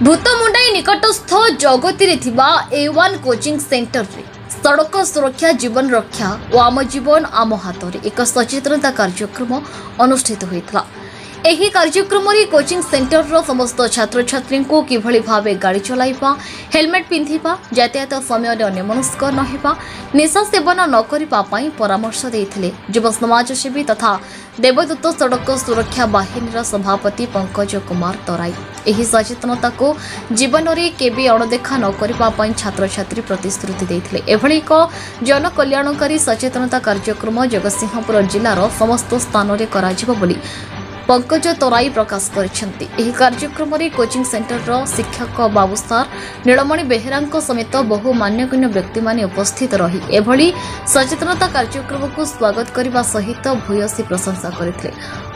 भूतमुंडाई निकटस्थ जगती A1 coaching centre रे सड़क सुरक्षा जीवन रक्षा और आम जीवन आम हाथ में एक सचेतनता कार्यक्रम अनुष्ठित होता। एही कार्यक्रम रे कोचिंग सेंटर रो समस्त छात्र छात्री को किभली भावे गाड़ी चलाइबा, हेलमेट पिंधिबा, यातायात समय रे अन्यमनस्क न हेबा, निशा सेवन न करिबा पई परामर्श देथिले युव समाजसेवी तथा देवदत्त सड़क सुरक्षा बाहिनीर सभापति पंकज कुमार तराई। एही सचेतनता को जीवन रे केबे अणदेखा न करिबा पई छात्र छात्री प्रतिश्रुति देथिले। एभली एक जन कल्याणकारी सचेतनता कार्यक्रम जगतसिंहपुर जिल्लार समस्त स्थान रे कराजिबो बोली पंकज तराई प्रकाश करिसेंती। एही कार्यक्रम रे कोचिंग सेंटर रो शिक्षक बाबू सार नीलमणि बेहेरा समेत बहु मान्यगण्य व्यक्ति माने उपस्थित रही एभली सचेतनता कार्यक्रम को स्वागत करने सहित भूयसी प्रशंसा करथिले।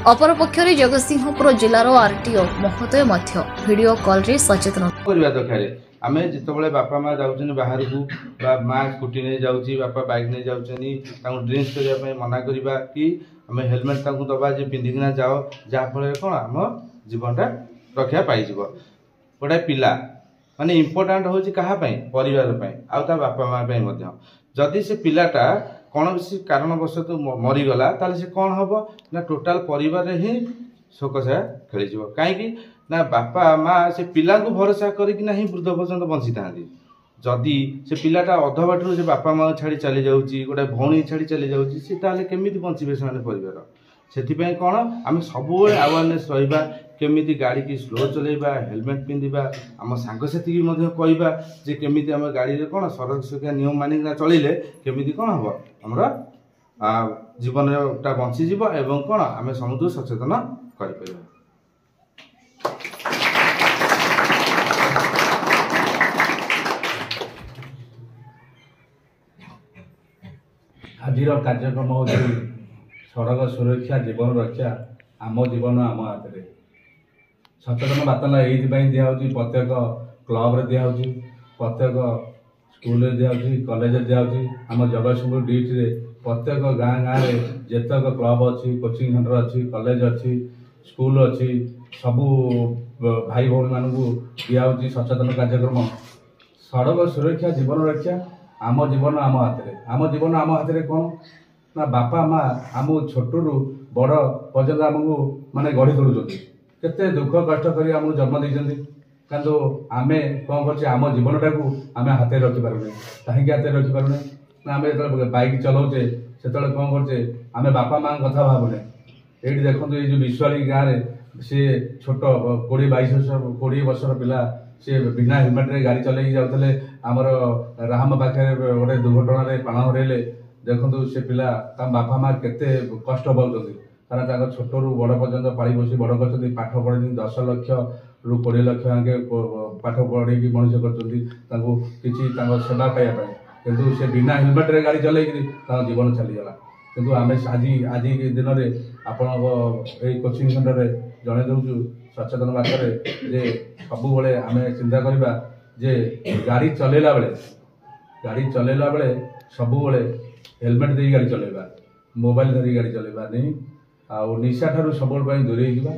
अपर पक्षरे जगतसिंहपुर जिल्लार आरटीओ महोदय मध्य वीडियो कॉल रे सचेतन करबा दरकार। आमे जितबले बापा माँ जाउछन बाहर को बा माँ स्कूटी नहीं जाउची, बापा बाइक नहीं जाउछनी, ताऊ ड्रिंक्स करिया पय मना करबा कि आमे हेलमेट ताऊ दबा जे पिंधिकिना जाओ, जा फल कोन हम जीवनटा रक्षा पाई जीवो। गोटे पिला माने इंपोर्टेंट होची कहा पय परिवार पय आ ता बापा माँ पय मध्य। जदि से पिलाटा कौनसी कारणवशत मरी गला ताले से कौन हबो ना टोटल परिवार ही शोकसा खेली जीवो। काहेकि ना बापा माँ से पिला को भरोसा करिक नहीं वृद्ध पर्यंत बंची थांती। जदि से पिलाटा अध बाटू से बापा माँ छाड़ी चली जाउची, गोटे भौणी छाड़ी चली जाउची, से ताले केमिति बंचिबे से परिवार। सेथिपय कोन आमे सबुबेले अवेयरनेस रहिबा, केमिति गाड़ी की स्लो चलेबा, हेलमेट पिंधिबा, आम सांगसाथी की मध्य कहबा जे केमिति आम गाड़ी रे कोन सड़क सुरक्षा नियम मानिकना चलिले केमिति कोन हबो हमर जीवनटा बंची जीव एवं कोन आमे समुद्र सचेतन करि परिबा। आज कार्यक्रम हूँ सड़क सुरक्षा जीवन रक्षा आम जीवन आम हाथ में। सचेतन बार्ता ये दिखाई प्रत्येक क्लब दिखाई, प्रत्येक स्कूल दिखाई, कॉलेज दिखाई, आम जगतसिंहपुर डिस्ट्रिक्ट प्रत्येक गाँ गाँव में जितक क्लब अच्छी, कोचिंग सेंटर अच्छी, कॉलेज अच्छी, स्कूल अच्छी, सबू भाई भौणी मानू दिखाई सचेतन कार्यक्रम। सड़क सुरक्षा जीवन रक्षा आम जीवन आम हाथ में। आम जीवन आम हाथ में कौन ना बापा माँ आम छोटू बड़ पर्यटन आमको माने गढ़ी तोलुं केते दुख कष्ट कर जन्म देते किंतु आम कौन कर जीवनटा को आम हाथ रखिपारे। कहीं हाथ रखिपारे ना आम जो बैक चलाऊे से कौन करचे आम बापा माँ कथा भावुने। ये देखो ये जो विश्वाली गाँव में सी छोट 20-22 वर्षर पिला सी बिना हेलमेट रे गाड़ी चलैक जाते आमर राम पाखे गोटे दुर्घटना प्राण हरैले। देखो से पिला बापा माँ केते कष्ट पाउछन्ति कारण छोटू बड़ पर्यटन पाई बसी बड़ कर पाठ पढ़े 10 लाख रु 20 लाख आगे पाठ पढ़े मनीष कर सेवा पाइबा किंतु से बिना हेलमेट रे गाड़ी चलैक जीवन चलीगला। किंतु आम आज दिन में आपण कोचिंग सेंटर जन दौचु सचेतन बात जे सबु बेले आम चिंता करवा जे गाड़ी चलेला बेले सबु बेले हेलमेट दे गाड़ी चलेबा, मोबाइल धरी गाड़ी चलेबा नहीं आ निशा ठारू सब दूरे जावा।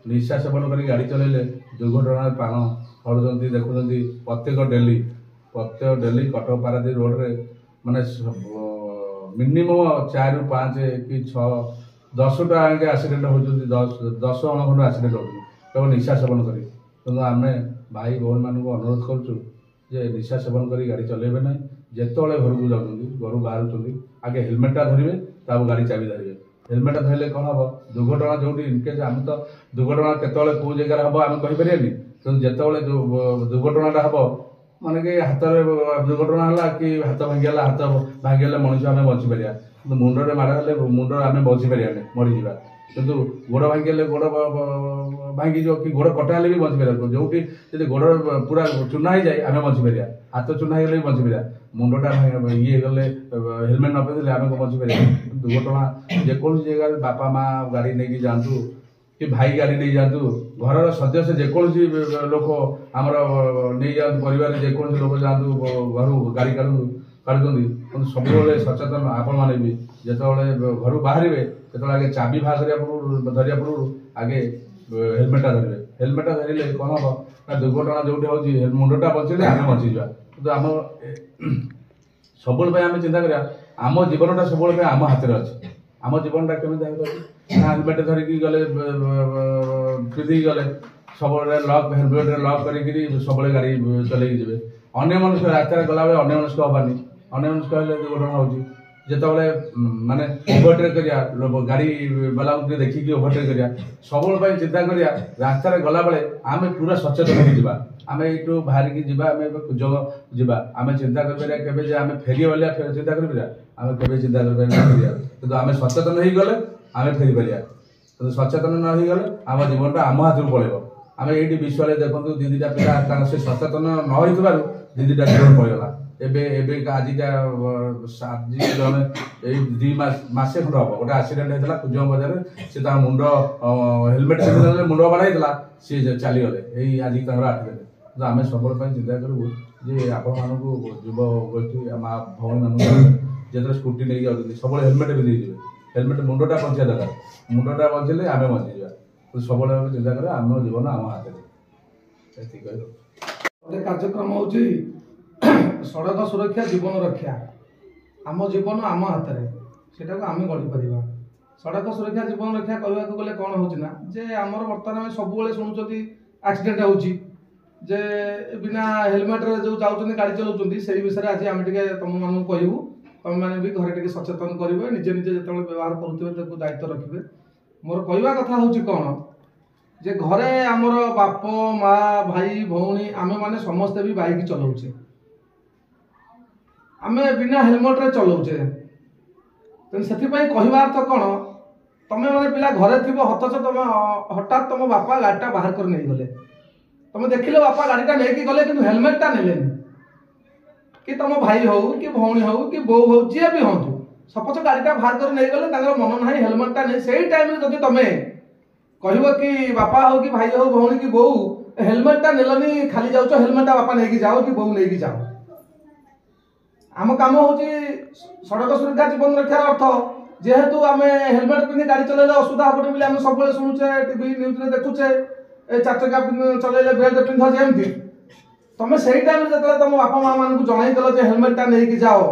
निशा सेवन कर गाड़ी चलेले दुर्घटना प्राण हरुचंती। देखुंती प्रत्येक डेली कटक पारादीप रोड रे माने मिनिमम 4-5 कि 6-10टा एक्सीडेंट होती, 10 खंड एक्सीडेंट होती केवल निशा सेवन कर। तेणु आम भाई भौणी मान अनुरोध करुँ जे निशा सेवन कर गाड़ी चलेबे ना। जितेबाला घर को जाऊँगी घर बाहर आगे हेलमेटा धरवे ताप गाड़ी चाबी धरवे। हेलमेटा धरले कौन हम दुर्घटना जो इनकेस आम तो दुर्घटना केतले कौ जगह हम आम कहीपर तेणु जितेबाला जो दुर्घटनाटा हम माने कि हाथ दुर्घटना है कि हाथ भांगीगला, हाथ भांगीगले मनुष्य आम बचीपर मुंडे माड़ हेल्ले मुंड आम बचीपर मरीज किंतु गोड़ भांगीगले गोड़ भांगी कि गोड़ कटा हेल्ले भी बचीपर। जो गोड़ पूरा चूना हो जाए आम बचीपर, हाथ चूना हो गले बचीपर, मुंडटा ये गले हेलमेट न पिंधे आम को बचीपर। दुर्घटना जेको जगह बापा माँ गाड़ी नहीं जातु कि भाई गाड़ी नहीं जातु, घर सदस्य जेको लोक आमर नहीं जातु, परिवार जेको लोक जातु घर गाड़ी काढ़ुं सब सचेतन आपण मैंने भी जितेबाला घर बाहर से आगे चाबी बाहर धरिया पूर्व आगे हेलमेटा धरवे। हेलमेट धरले कौन हम ना दुर्घटना जो मुंडटा बचेले आम बचीजा तो आम सब आम चिंता करा आम जीवनटा सब आम हाथ में अच्छे आम जीवनटा केमी हेलमेट धरिकी गले पिंधिकी गले सब लक हेलमेट लक कर सब गाड़ी चलैकी जी अन्य मनुष्य रास्तार गला बेले अन्य मनुष्य हबानी अन्य मनुष्य हेल्ले दुर्घटना होची जेतबले माने ओभरटेक करिया गाड़ी वाला देखिकी ओभरटेक करिया सब चिंता करिया रास्तार गला बेले आम पूरा सचेतन हो जावा आम यू बाहरिकी जी आम कुजंग जी आम चिंता कर आम फेरी वालिया चिंता कर आम के चिंता कर आम सचेतन हो गले आम फेरी पारिया सचेतन न हो गले आम जीवनटा आम हाथ पड़ेगा आम ये विश्व देखो दीदीटा पिला से सचेतन न हो दीदीटा जीवन पड़ेगा एबे आजिका जन दुई मसे खंड हम गोटे आक्सीडेंट होता कुजंग बजार से मुंड हेलमेट से मुंड बाड़ा सी चलीगले यही आज आठ दिन तो आम सब चिंता करूँ जे आपण मानक युव गोष्ठी माँ भौणी मान जो स्कूटी नहीं जाऊँ सब हेलमेट पिंधि हेलमेट मुंडटा बचा दरकार मुंडटा बचेले आम बचीजा तो सब चिंता कर आम जीवन आम हाथ में कार्यक्रम हो सड़क सुरक्षा जीवन रक्षा आम जीवन आम हाथ में सेटा आम गढ़ी पार सड़क सुरक्षा जीवन रक्षा कहवा गले कौन होना जे आमर बर्तमान आम सब शुणुं एक्सीडेंट होची जे बिना हेलमेट जो जाऊँ गाड़ी चलाऊँ से विषय आज आम टे तुम मानू कहूँ तुम मैंने भी घरे टे सचेतन करेंगे निजे निजे जो व्यवहार करुवे दायित्व रखिए मोर कहवा कथा हूँ कौन जे घरे आमर बाप माँ भाई भौणी आमे माने समस्ते भी बाइक चलाऊे आमे बिना हेलमेट रे चलाऊे तेणु से कहवा अर्थ कौन तमें मैंने पिला घरे थी हतच तुम हठात तुम बापा गाड़ीटा बाहर कर नहीं गले तुम देखिले बापा गाड़ीटा नहीं गले कि हेलमेटा नेलेनी कि तुम भाई हो कि भौणी हो कि बो हो जी भी हूँ सपोज गाड़ीटा बाहर कर नहीं गले मन ना हेलमेटा नहीं से टाइम जब तुम्हें कह कि बापा हो कि भाई हो भौणी की बोऊ हेलमेटा नेलनी खाली जाऊच हेलमेटा बापा नहीं जाओ कि बोऊ नहीं जाओ आम कम हूँ सड़क सुरक्षा जीवन रक्षार अर्थ जेहेतु आम हेलमेट पिंधि गाड़ी चलैले असुविधा हम बोली आम सब शुणुचे टीवी न्यूज देखुचे चार चक्का चलैले बेल्ट पिंध जमी तुम से टाइम जो तुम बापा माँ मान जनईदेल हेलमेटा नहीं जाओ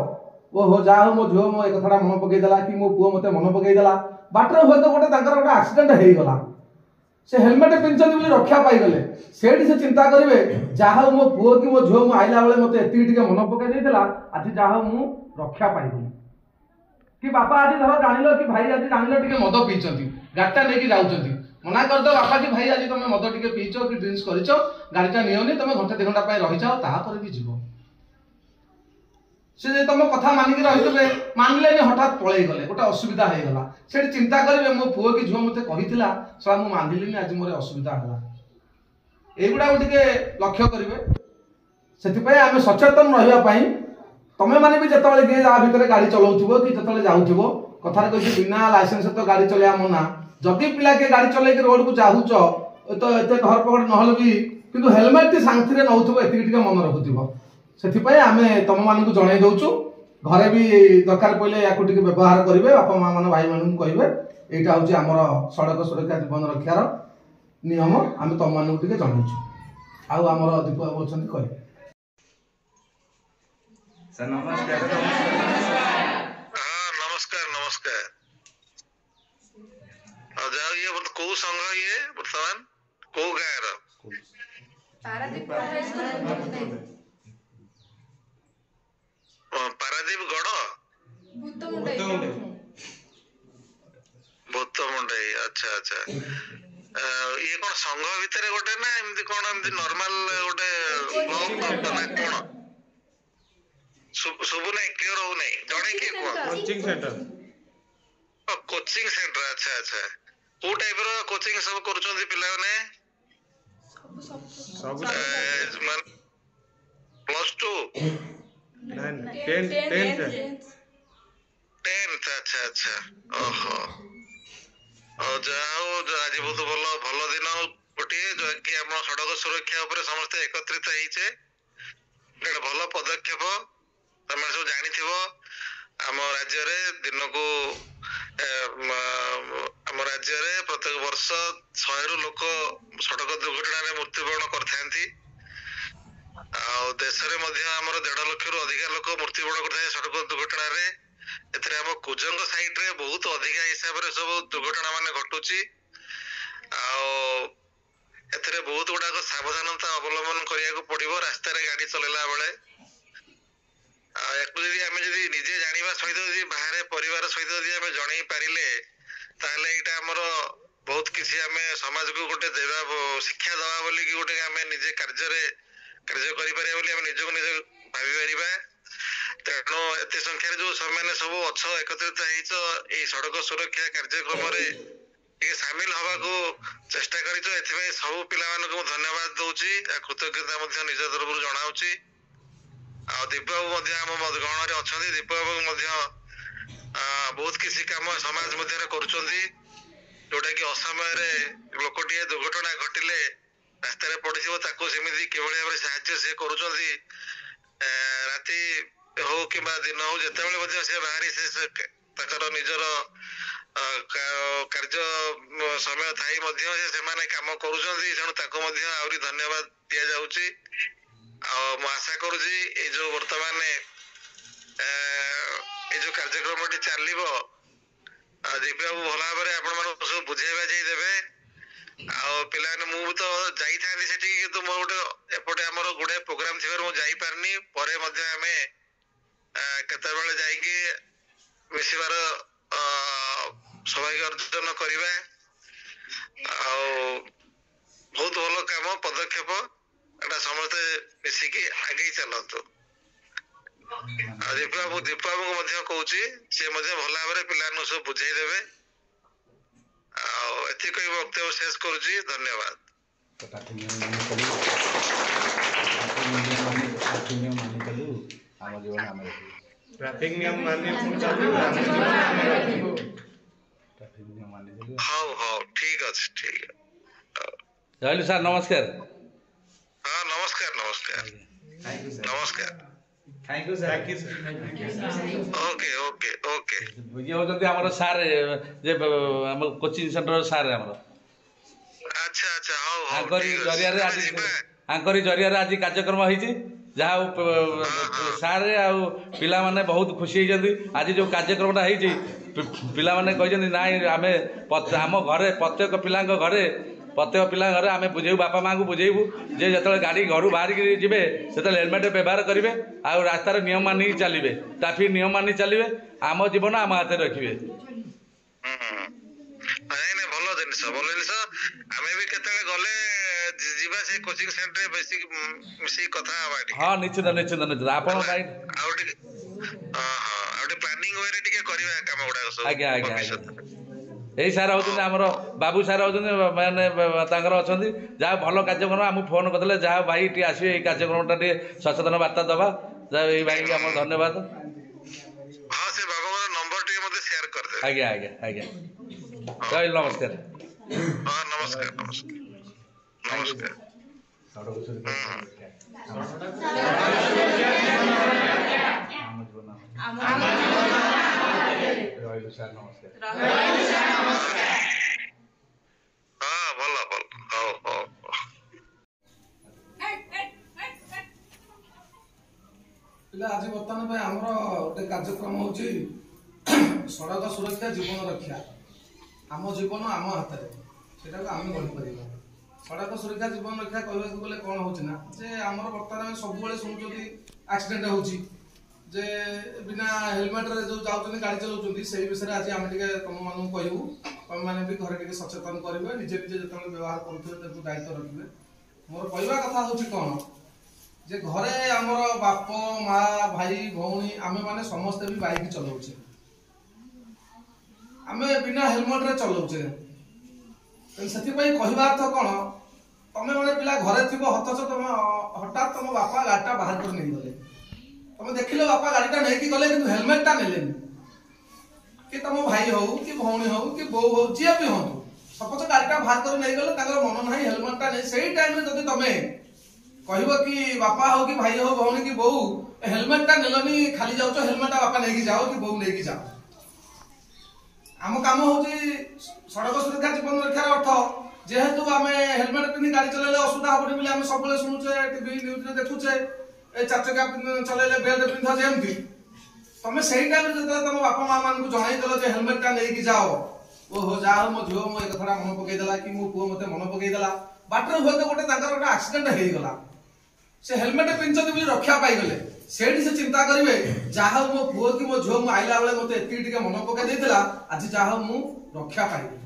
ओहो जा मो झील मो एक कथा मन पकईदेला कि मो पुओ मत मन पकईदेला बाटर हूँ तो गोटे आक्सीडेंट होगला से हेलमेट पिंधि रक्षा पाईगले से चिंता करेंगे जहाँ मो पुओ कि मो झील आईला बेले मत एति मन पकई आज जहाँ मु रक्षा पाइगली कि बापा आज धर जान कि भाई आज जान टे मद पीछे गाड़ीटा नहीं जाऊँगी मना करदे बापा कि भाई आज तुम मद टे पीच कि ड्रिंक्स कर गाड़ीटा नियोनी तुम घंटे 2 घंटा रही जाओ तापर भी जीव से तुम कथा मानिक रही मानले हठात पलि गले गोटे असुविधा हो गला से चिंता करेंगे मो पुओ कि झील मत कही सला मुझे मानिली आज मोर असुविधा है युवा टे लक्ष्य करेंगे से आम सचेतन रही तमें मैंने भी जिते किए भितर गाड़ी चलाऊ कि जो जाऊ कथार कही बिना लाइसेंस तो गाड़ी चलैया मना जदि पिला किए गाड़ी चलैक रोड को जाऊच तो एत धरपकड़ नहले भी किंतु हेलमेट टी शांति नौ एति मन रखुव से आम तुम मानक जन दौचु घरे भी दरकार पड़े या व्यवहार करेंगे बापा माँ मान भाई मान कहे यहाँ हूँ आम सड़क सुरक्षा जीवन रक्षार नियम आम तुम मानक टे जनइचु आमर दीप बाबू अच्छा कहे सर नमस्कार। हाँ नमस्कार नमस्कार। जाओ ये को संघ ये वर्तमान को गायर पारादीप गड़ भूत मुंडई अच्छा अच्छा ये कौन संघ भितर गोटे ना एमती कौन एमती नॉर्मल गोटे कौन सुबु नहीं क्लियर हो नहीं जड़े के कोचिंग सेंटर अच्छा अच्छा को टाइप रो कोचिंग सब करछोंदी पिला ने सब प्लस 2 10th अच्छा अच्छा ओहो और जाओ आज बहुत भलो दिन गोटे जो कि हम सड़क सुरक्षा ऊपर समस्त एकत्रित होइछे एटा भलो पदक्षेप तमे सब जानिथिबो आम राज्य दिन को आम राज्य प्रत्येक वर्ष 100 लोक सड़क दुर्घटना मृत्युवरण करथांती। देश में आम 1.5 लाख रु अधिक लोक मृत्युवरण करते सड़क दुर्घटना रे। एथरे आम कुजंग साइड रे बहुत अधिक हिसाब रे सब दुर्घटना माने घटुची। एथरे बहुत गुड़ाक सावधानता अवलंबन करिया पड़िबो रास्ता रे गाड़ी चलेला बेले। आम निजे जानिबा सहित जदि बाहर परिवार सहित जदि आम जणई पारिले ताहले एटा हमर बहुत किसी आम समाज को गोटे देवा शिक्षा दवा बोली कि गोटे आम निजे कार्य करि परिया बोली आम निजको निज भाबी परिबा। तेणु एते संख्या जो समय सब अच्छ एकत्रित होइछ ए सड़क सुरक्षा कार्यक्रम रे टिके शामिल हवा को चेष्टा करिछ। एथिमे सब पिला मानको धन्यवाद दउची आ कृतज्ञता मध्ये निज तरफ जणाउची। आ दीपबाबू मध्ये आम गहण रे अछंती। दीपबाबू मध्ये बहुत किसी काम समाज मध्ये करूछंती जोटा कि असमय रे लोकटिए दुर्घटना घटिले रास्ता रे पड़िथिबो ताको सेमिति केवळ भाबरे सहाय्य से करूछंती। राति हो किबा दिन हो जेतेबेले मध्ये से बाहरी से ताकर निजर कार्य समय थाई मध्ये से माने काम करूछंती। तेणु ताको मध्ये आउरी धन्यवाद दिया जाउची। आ आशा करूची ए जो वर्तमान ए जो कार्यक्रम चलिबो दीपबाबू भल भाव आप सब बुझेबा जाई देबे। पिलाने मु तो जाई थांती सेठी किंतु मो गोटे एपटे हमर गुडे प्रोग्राम थिबार मु जाई पारनी। परे मध्ये हमें केते बेले जाई कि मिसिबार सौभाग्य अर्जन करिबा। बहुत भलो काम पदक्षेप एटा समस्त मिसिकी आगे चलतु। दीपबाबू को मध्ये कहूची से मध्ये भल भाव पिलानु सब बुझाई देबे। एथि कहि वक्तव्य शेष करूची। धन्यवाद। ट्रैफिक नियम माने हाँ ठीक अछि ठीक है। जयलु सर नमस्कार। हाँ नमस्कार नमस्कार नमस्कार। Thank you sir. Okay okay okay. ये होचंती हमर सर जे हमर कोचिंग सेंटर सर हमर। अच्छा अच्छा हां हां आंकरी जरिया रे आज आंकरी जरिया रे आज कार्यक्रम होईची जहाँ सारे आ पिला माने बहुत खुशी होती। आज जो कार्यक्रमटा होईची पिला माने कहते ना आम आम घरे प्रत्येक पिला घरे प्रत्येक पिला घरे आम बुझेबू बापा माँ को बुझेबू जे जो गाड़ी घर बाहर जी से हेलमेट व्यवहार करेंगे आ रास्तार नियम मानि चलिए ट्राफिक नियम मानि चलिए आम जीवन आम हाथ में रखिए। भल जिनिस आमे भी केतले गले जीवा से कोचिंग सेंटर बेसिक मिसी कथा हवा। हाँ निश्चित निश्चित निश्चित आपण भाई प्लानिंग वे टिके करबा काम गुडा सब। आज्ञा आज्ञा यही सार होचंदी हमर बाबू सार होचंदी माने तांकर अछंदी जहाँ भल कार्यक्रम आम फोन करदे जहाँ भाई टी आसिए ये कार्यक्रमटा टी सचेतन वार्ता दबा ये भाई के हमर धन्यवाद। हां से बाबा नंबर टी मते शेयर कर दे। आज्ञा आज्ञा आज्ञा जय नमस्कार। हां नमस्कार नमस्कार नमस्कार। सर नमस्कार। हाँ भल भल हाँ हाँ आज बर्तमान आम गोटे कार्यक्रम हूँ सड़क सुरक्षा जीवन रक्षा। आम जीवन आम हाथ में आम गढ़ी सड़क सुरक्षा जीवन रक्षा कहवाक गले कौन हो आमर बर्तमान सब शुणुं एक्सीडेंट हो बिना हेलमेट रे जो जाऊँ गाड़ी चलाऊँ से विषय आज आम तुम मानू कहू तुम मैंने भी घरे टे सचेतन करेंगे निजे निजे जो व्यवहार करुवे दायित्व रखिए। मोर कहवा कथा हूँ कौन जे घरे आमर बाप माँ भाई भौणी आमे माने समस्ते भी बाइक चलाऊे आमे बिना हेलमेट रे चलाऊे से कहवा अर्थ कौन तमें मैंने पिला घरे थी हतच तुम हठात तुम बापा गाड़ीटा बाहर कर नहीं गले तुम देख बापा गाड़ीटा नहीं गले कि हेलमेटा ने कि तुम भाई हो कि भौणी हो कि बो हो जी भी हूँ सपोज गाड़ीटा बाहर कर नहीं गले मन ना हेलमेटा नहीं से टाइम जब तुम कहब कि बापा हो कि भाई हो भौणी कि बो हेलमेट टा नेलनी खाली जाऊच हेलमेट टा बापा नहीं जाओ कि बो नहीं जाओ आम काम हूँ सड़क सुरक्षा जीवन रक्षार अर्थ जेहेतु आम हेलमेट पिंधि गाड़ी चलैले असुविधा हेबनी बोली आम सब शुणुचे टीवी न्यूज देखुचे चार चक्का चलैले बेल्ट पिंध जमती तुम से टाइम जो तुम बापा माँ मान जनईदेल हेलमेट टा नहीं जाओ ओहो जा मो झील मो एक कथा मन पकईदेला कि मो पुओ मत मन पकईदेला बाटर हुए तो गोटे आक्सीडेंट होगला से हेलमेट पिंधि रक्षा पाईगले से चिंता करेंगे जहा मो पुओ कि मो झील आईला बेले मत एति मन पकई आज जहा मु रक्षा पाइली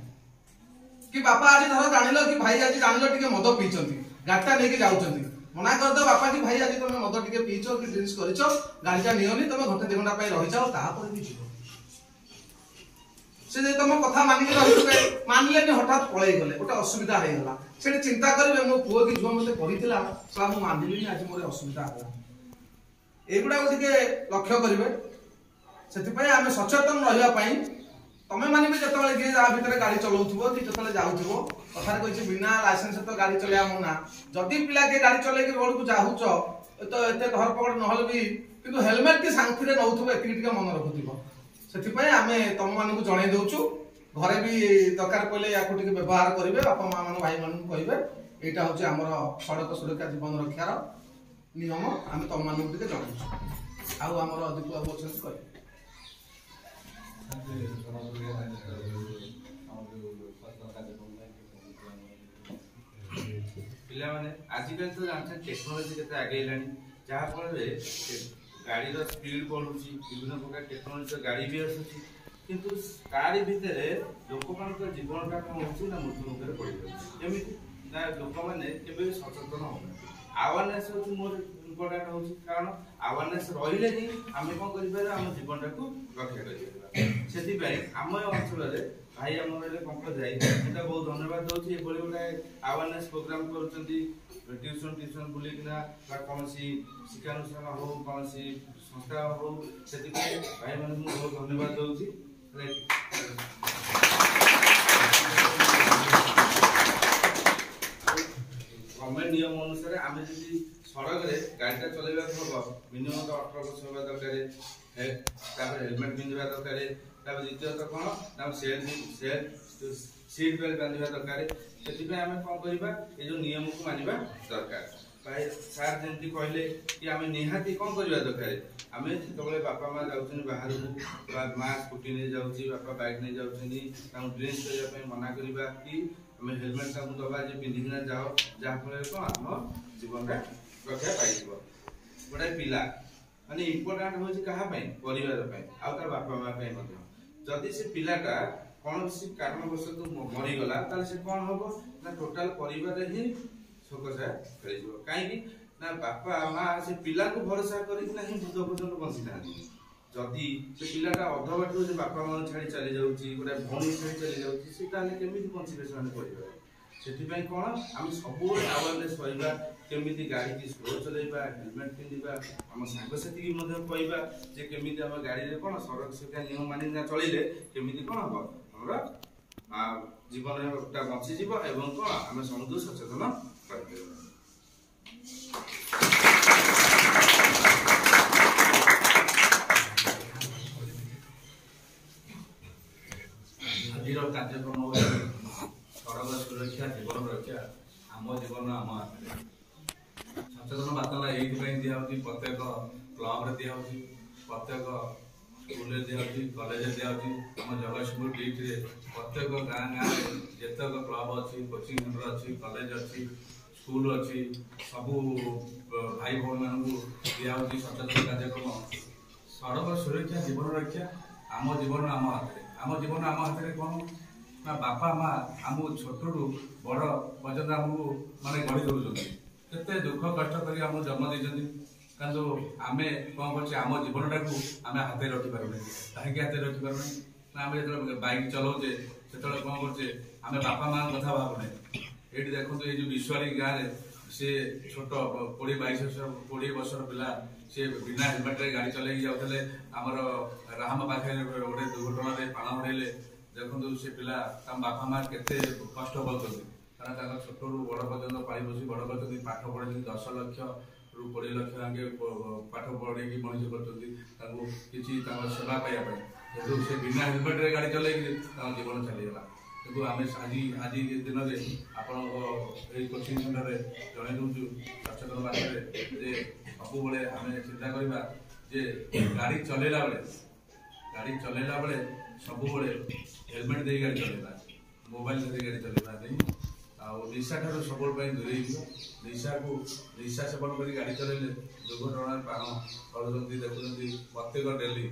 कि बापा आज धर जानिल कि भाई आज जानिल टिके मद पीचंती गाड़ीटा लेके जाउचंती मना कर दो बापा कि भाई आज तुम मद टिके पीचो कि ड्रिंक्स करिचो गाड़ीटा नियोनी तुम घंटे 2 घंटा पई रहि जाओ ताहा पर भी जीव से जे तुम कथा मानि के रहिबे मानलेनी हठात पळै गले ओटा असुविधा हे गला से चिंता करिवे मो पुओ कि झुआ मते पढितिला सा मु मानलिनी आज मोर असुविधा होला एगुडा टिके लक्ष्य करिवे सेति पई आमे सचेतन रहिबा पई तमे माने भी जतले जे जा भीतर गाड़ी चलाउथबो कि जतले जाउथबो कथा कहिछि बिना लाइसेंस तो गाड़ी चलेया मना जदी पिला के गाड़ी चले के रोड को जाहुचो तो एते धरपकड़ नहल भी किंतु हेलमेट की शांति रे नउथबो एति टिके मन रखुथबो सेति पई आमे तम माने को जणै देउछु घरे भी दरकार पले याको टिके व्यवहार करिवे बापा मां माने भाई माने कहिवे एटा होछि हमर सड़क सुरक्षा जीवन रक्षार नियम आमे तम माने टिके जणै आउ हमर अधिक अवसर कहि पिलाने आजिकल तो जानते टेक्नोलोजी केते आगेलानी जहाँ फल गाड़ी स्पीड बढ़ुची विभिन्न प्रकार टेक्नोलोजी गाड़ी भी आसुची किंतु तारी भितर लोक मान जीवनटा कौन हो मृत्यु मुखर पड़ जाए ना लोक मैंने केवे सचेतन हो अवेयरनेस हो मोर इम्पोर्टाट हो कारण अवेयरनेस रही ही आम कौन कर जीवन टाक रक्षा कर आम अंचल भाई आम पंकज भाई एटा बहुत धन्यवाद दूसरी ये गोटे अवेयरनेस प्रोग्राम कर ट्यूशन बुलिकिना कौन शिक्षानुष्ठान हो कौन संस्था हो से भाई मान बहुत धन्यवाद दूसरी गवर्नमेंट नियम अनुसार आम जी सड़क गाड़ीटा चलैया हम मिनिमम 18 वर्ष होगा दरकार हेलमेट पिंधा दरकार द्वितीयतः कौन सीट बेल्ट बांधा दरकार से आम कौन करवा ये जो नियम को मानवा दरकार भाई सार जमी कहले कि आम निहाती कौन करवा दरकार आम जो बापा माँ जाऊँ बाहर को माँ स्कूटी नहीं जाऊँगी बापा बाइक नहीं जाऊँ ड्रिंक्स करने मना करवा कि आम हेलमेट दबा पिंधिकिना जाओ जहाँफल कौन आम जीवन रक्षा पाई गोटे पिला माने इम्पोर्टाट हो परिवार आउ तार बापा माँ जदि से पिलाटा कौन कारणवश मरीगला से कौन हम ना टोटाल परिवार ही शोकसा खेल कहीं ना बापा माँ से पिला को भरोसा करना ही बुध पर्यटन बंची था जदि से पिलाटा अध बाटू से बापा माँ छाड़ी चली जाऊँगी गोटे भौणी छाड़ी चली जाऊँगी केमी बंचे से परिवार से कौन आम सब अवेयरनेस रहा केमी गाड़ी की स्लो चलैबा हेलमेट पिंधा आम सांगसाथी कहवा जे केमी आम गाड़ी कौन सड़क सुरक्षा नियम मानि चलिले केमी कौन हम आम जीवन बंचीज एवं कौन आम समस्त सचेतन कर आज कार्यक्रम सड़क सुरक्षा जीवन रक्षा आम जीवन आम हाथ सचेतन बार्ता ये दिया प्रत्येक क्लब दिया प्रत्येक स्कूल दिया कॉलेज दिया आम जगतसिंहपुर डिस्ट्रिक्ट रे प्रत्येक गाँ गाँव जितक क्लब अच्छी कोचिंग सेंटर अच्छी कॉलेज अच्छी स्कूल अच्छी सबू भाई भौणी मान दिया सचेतन कार्यक्रम सड़क सुरक्षा जीवन रक्षा आम जीवन आम हाथ में कौन ना बापा माँ आम छोटू बड़ पर्यटन आमको माने गढ़ी दौरान केते दुख कष्ट कर जन्म देती किंतु आम कौन कर जीवन टाक आम हाथ रखिपारे कहीं हाथ रखिपारे ना आम जो बैक चलाऊे से कौन करे आम बापा माँ कथा भावना ये देखो ये जो विश्वारी गाँव में सी छोट 20 वर्षर पिला सी बिना हेलमेट गाड़ी चल जाते आमर राम पाखे गोटे दुर्घटना प्राण हरइले देखो से पिला बापा माँ केते कष्ट करते କାରଣ ତାଙ୍କ ଛୋଟରୁ ବଡ଼ ପର୍ଯ୍ୟନ୍ତ ପାଳି ପୋଷି ବଡ଼ କରିଛନ୍ତି, ପାଠ ପଢ଼େଇଛନ୍ତି, 10 ଲକ୍ଷରୁ 20 ଲକ୍ଷ ଯାକେ ପାଠ ପଢ଼େଇକି ମଣିଷ କରିଛନ୍ତି ତାଙ୍କୁ କିଛି ତାଙ୍କ ସେବା ପାଇବା ପାଇଁ। କିନ୍ତୁ ସେ ବିନା ହେଲମେଟ୍ରେ ଗାଡ଼ି ଚଲେଇକି ତାଙ୍କ ଜୀବନ ଚାଲିଗଲା। କିନ୍ତୁ ଆମେ ଆଜି ଦିନରେ ଆପଣଙ୍କ ଏଇ କୋଚିଂ ସେଣ୍ଟରରେ ଜଣାଇ ଦେଉଛୁ ସଚେତନ ବାର୍ତ୍ତାରେ ଯେ ସବୁବେଳେ ଆମେ ଚିନ୍ତା କରିବା ଯେ ଗାଡ଼ି ଚଲେଇଲା ବେଳେ ସବୁବେଳେ ହେଲମେଟ୍ ଦେଇ ଗାଡ଼ି ଚଲେଇବା, ମୋବାଇଲ ଧରି ଗାଡ଼ି ଚଲେଇବା ନାହିଁ। ଆଉ ନିଶା ଠାରୁ ସବୁବେଳେ ପାଇଁ ଦୂରେଇ ଯିବ। ନିଶା ସେବନ କରି ଗାଡ଼ି ଚଲେଇଲେ ଦୁର୍ଘଟଣାରେ ପ୍ରାଣ ହରୁଛନ୍ତି। ଦେଖୁଛନ୍ତି ପ୍ରତ୍ୟେକ ଡେଲି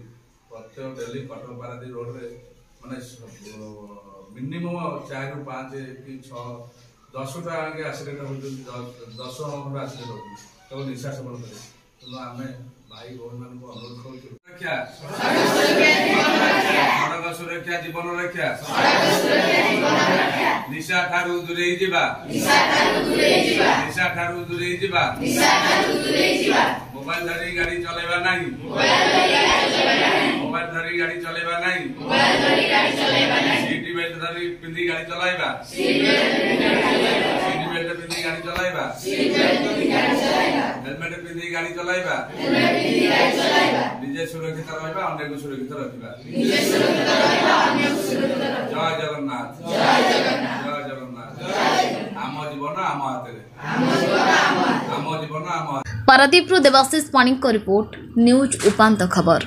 କଟକ ପାରାଦୀପ ରୋଡରେ ମାନେ ମିନିମମ୍ 4 ରୁ 5 କି 6 10ଟା ଆକ୍ସିଡେଣ୍ଟ ହେଉଛନ୍ତି, 10 ଖଣ୍ଡ ଆକ୍ସିଡେଣ୍ଟ ହେଉଛନ୍ତି କେବଳ ନିଶା ସେବନ କରି। ତେଣୁ ଆମେ ଭାଇ ଭଉଣୀମାନଙ୍କୁ ଅନୁରୋଧ କରୁଛୁ ସଡ଼କ ସୁରକ୍ଷା ଜୀବନ ରକ୍ଷା, ନିଶା ଠାରୁ ଦୂରେଇ ଯିବା, ମୋବାଇଲ ଧରି ଗାଡ଼ି ଚଲେଇବା ନାହିଁ, ସିଟ୍ ବେଲ୍ଟ ଧରି ପିନ୍ଧି ଗାଡ଼ି ଚଲାଇବା, ହେଲମେଟ ପିନ୍ଧି ଗାଡ଼ି ଚଲାଇବା, ନିଜେ ସୁରକ୍ଷିତ ରହିବା, ଅନ୍ୟକୁ ସୁରକ୍ଷିତ ରଖିବା। ଜୟ ଜଗନ୍ନାଥ। ଆମ ଜୀବନ ଆମ ହାତରେ। ପାରାଦୀପରୁ ଦେବାଶିଷ ପାଣିଙ୍କ ରିପୋର୍ଟ, ନ୍ୟୁଜ ଉପାନ୍ତ ଖବର।